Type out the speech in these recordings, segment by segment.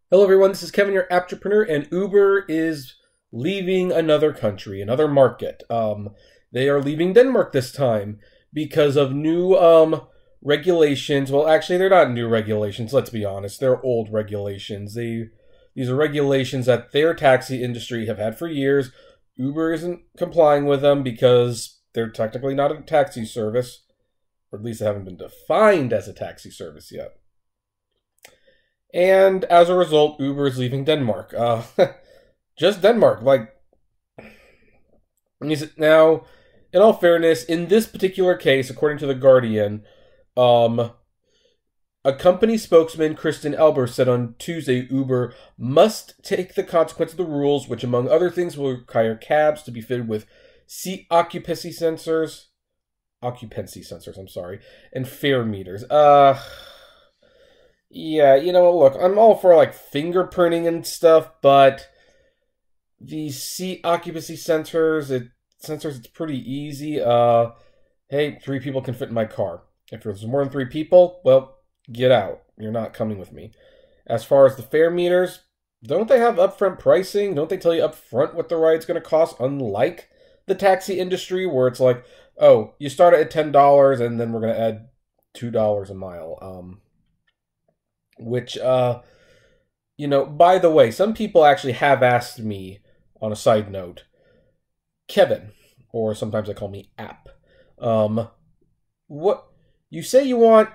Hello everyone, this is Kevin, your entrepreneur, and Uber is leaving another country, another market. They are leaving Denmark this time because of new regulations. Well, actually, they're not new regulations, let's be honest. They're old regulations. These are regulations that their taxi industry have had for years. Uber isn't complying with them because they're technically not a taxi service, or at least they haven't been defined as a taxi service yet. And as a result, Uber is leaving Denmark. Just Denmark. Now, in all fairness, in this particular case, according to The Guardian, a company spokesman, Kristen Elber, said on Tuesday Uber must take the consequence of the rules, which, among other things, will require cabs to be fitted with seat occupancy sensors, and fare meters. Yeah, look, I'm all for, fingerprinting and stuff, but the seat occupancy sensors, it's pretty easy. Hey, 3 people can fit in my car. If there's more than 3 people, well, get out. You're not coming with me. As far as the fare meters, don't they have upfront pricing? Don't they tell you upfront what the ride's going to cost, unlike the taxi industry, where it's like, oh, you start at $10, and then we're going to add $2 a mile. Which, by the way, some people actually have asked me, on a side note, Kevin, or sometimes they call me App, what, you say you want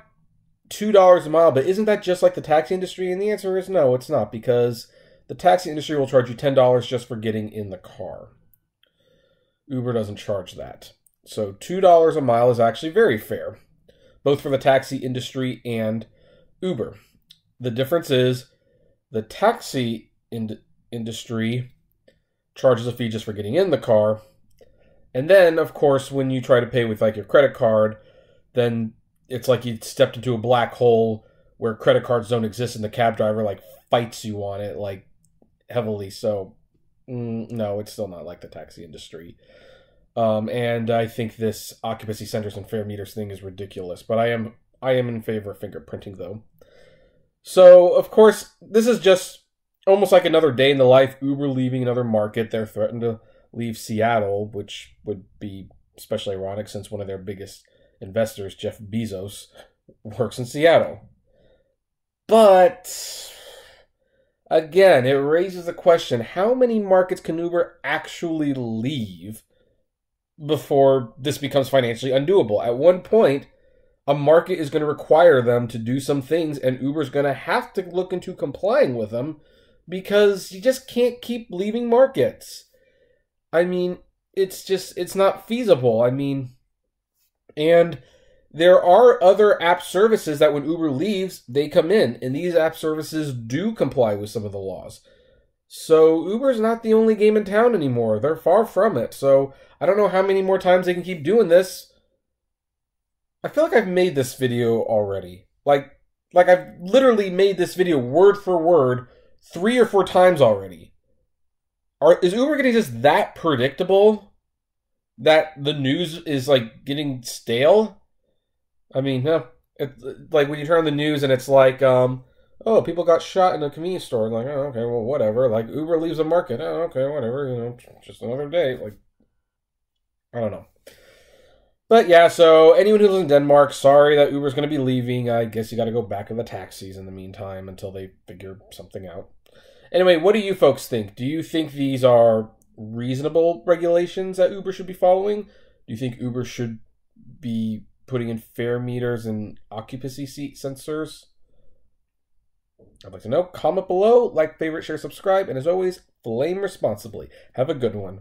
$2 a mile, but isn't that just like the taxi industry? And the answer is no, it's not, because the taxi industry will charge you $10 just for getting in the car. Uber doesn't charge that. So $2 a mile is actually very fair, both for the taxi industry and Uber. The difference is the taxi industry charges a fee just for getting in the car. And then, of course, when you try to pay with your credit card, then it's like you stepped into a black hole where credit cards don't exist and the cab driver fights you on it heavily. So no, it's still not like the taxi industry. And I think this occupancy centers and fare meters thing is ridiculous. But I am in favor of fingerprinting, though. So, of course, this is just almost like another day in the life. Uber leaving another market. They're threatened to leave Seattle, which would be especially ironic since one of their biggest investors, Jeff Bezos, works in Seattle. But, again, it raises the question, how many markets can Uber actually leave before this becomes financially undoable? At one point, a market is going to require them to do some things, and Uber's going to have to look into complying with them because you just can't keep leaving markets. I mean, it's not feasible. And there are other app services that when Uber leaves, they come in, and these app services do comply with some of the laws. So Uber's not the only game in town anymore. They're far from it. So I don't know how many more times they can keep doing this. I feel like I've made this video already. Like I've literally made this video word for word 3 or 4 times already. Is Uber getting just that predictable that the news is getting stale? I mean, it's when you turn on the news and it's oh, people got shot in a convenience store. Oh, okay, well, whatever. Uber leaves the market. Oh, okay, whatever. Just another day. I don't know. But yeah, so anyone who lives in Denmark, sorry that Uber's going to be leaving. I guess you got to go back to the taxis in the meantime until they figure something out. Anyway, what do you folks think? Do you think these are reasonable regulations that Uber should be following? Do you think Uber should be putting in fare meters and occupancy seat sensors? I'd like to know. Comment below, like, favorite, share, subscribe, and as always, flame responsibly. Have a good one.